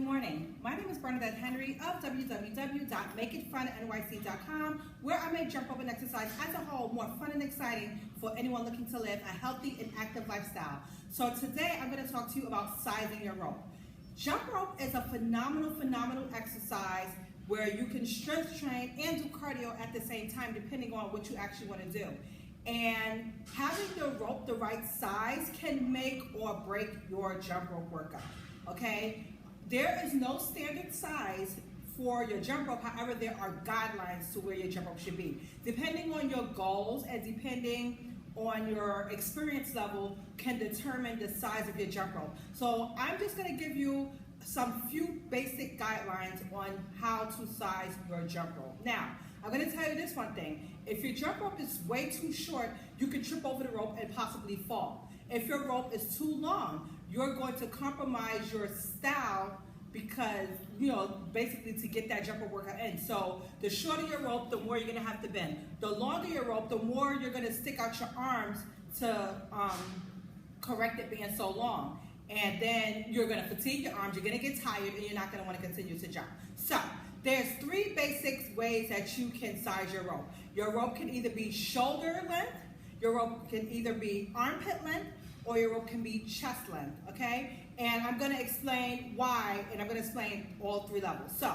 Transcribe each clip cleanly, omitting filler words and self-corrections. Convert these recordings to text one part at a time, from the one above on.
morning. My name is Bernadette Henry of www.makeitfunnyc.com, where I make jump rope and exercise as a whole more fun and exciting for anyone looking to live a healthy and active lifestyle. So today I'm going to talk to you about sizing your rope. Jump rope is a phenomenal exercise where you can strength train and do cardio at the same time depending on what you actually want to do. And having the rope the right size can make or break your jump rope workout, okay? There is no standard size for your jump rope, however, there are guidelines to where your jump rope should be. Depending on your goals and depending on your experience level can determine the size of your jump rope. So I'm just gonna give you some few basic guidelines on how to size your jump rope. Now, I'm going to tell you this one thing. If your jump rope is way too short, you can trip over the rope and possibly fall. If your rope is too long, you're going to compromise your style because, basically to get that jump rope workout in. So the shorter your rope, the more you're going to have to bend. The longer your rope, the more you're going to stick out your arms to correct it being so long. And then you're going to fatigue your arms, you're going to get tired, and you're not going to want to continue to jump. So there's three basic ways that you can size your rope. Your rope can either be shoulder length, your rope can either be armpit length, or your rope can be chest length, okay? And I'm going to explain why, and I'm going to explain all three levels. So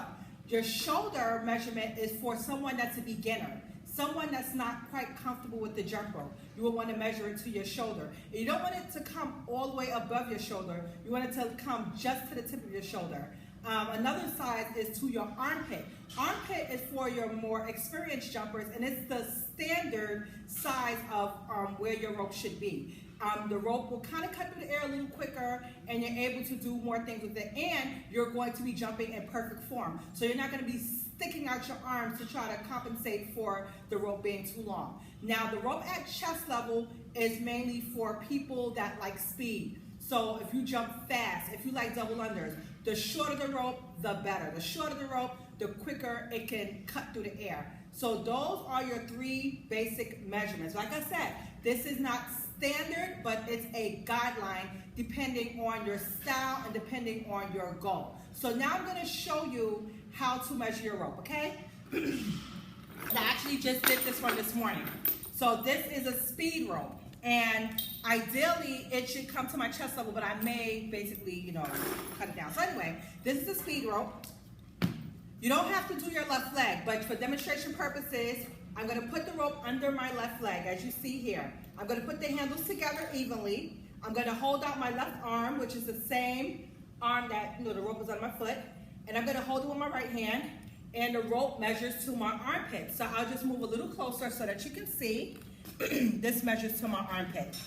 your shoulder measurement is for someone that's a beginner. Someone that's not quite comfortable with the jump rope, you will want to measure it to your shoulder. And you don't want it to come all the way above your shoulder. You want it to come just to the tip of your shoulder. Another size is to your armpit. Armpit is for your more experienced jumpers, and it's the standard size of where your rope should be. The rope will kind of cut through the air a little quicker, and you're able to do more things with it, and you're going to be jumping in perfect form. So you're not going to be sticking out your arms to try to compensate for the rope being too long. Now, the rope at chest level is mainly for people that like speed. So if you jump fast, if you like double unders, the shorter the rope, the better. The shorter the rope, the quicker it can cut through the air. So those are your three basic measurements. Like I said, this is not standard, but it's a guideline depending on your style and depending on your goal. So now I'm going to show you how to measure your rope, okay? I actually just did this one this morning. So this is a speed rope. And ideally, it should come to my chest level, but I may basically, cut it down. So anyway, this is a speed rope. You don't have to do your left leg, but for demonstration purposes, I'm going to put the rope under my left leg, as you see here. I'm going to put the handles together evenly. I'm going to hold out my left arm, which is the same arm that, the rope is on my foot. And I'm going to hold it with my right hand, and the rope measures to my armpit. So I'll just move a little closer so that you can see. This measures to my armpit,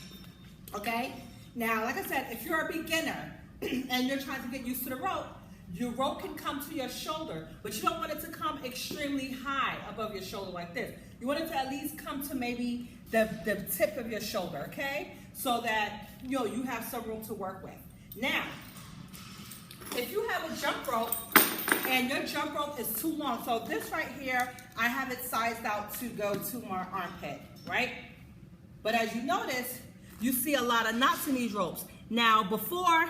okay? Now, like I said, if you're a beginner and you're trying to get used to the rope, your rope can come to your shoulder, but you don't want it to come extremely high above your shoulder like this. You want it to at least come to maybe the tip of your shoulder, okay? So that, you have some room to work with. Now, if you have a jump rope and your jump rope is too long, so this right here, I have it sized out to go to my armpit, right? But as you notice, you see a lot of knots in these ropes. Now, before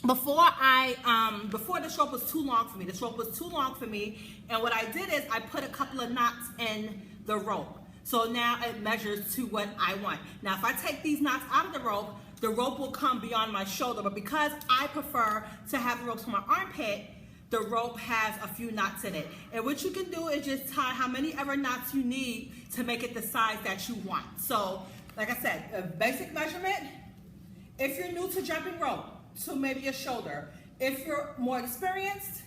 this rope was too long for me. This rope was too long for me, and what I did is I put a couple of knots in the rope. So now it measures to what I want. Now, if I take these knots out of the rope will come beyond my shoulder, but because I prefer to have the rope to my armpit, the rope has a few knots in it. And what you can do is just tie how many ever knots you need to make it the size that you want. So, like I said, a basic measurement, if you're new to jumping rope, to maybe your shoulder. If you're more experienced,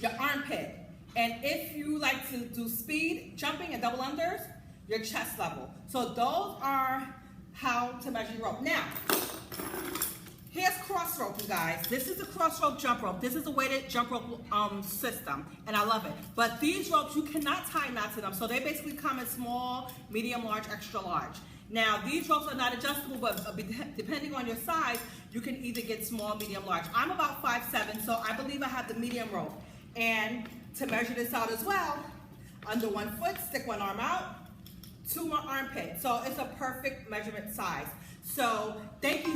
your armpit. And if you like to do speed jumping and double unders, your chest level. So those are how to measure your rope. Now, here's cross rope, you guys. This is a cross rope jump rope. This is a weighted jump rope system, and I love it. But these ropes, you cannot tie knots in them. So they basically come in small, medium, large, extra large. Now, these ropes are not adjustable, but depending on your size, you can either get small, medium, large. I'm about 5'7", so I believe I have the medium rope. And to measure this out as well, under 1 foot, stick one arm out to my armpit. So it's a perfect measurement size. So thank you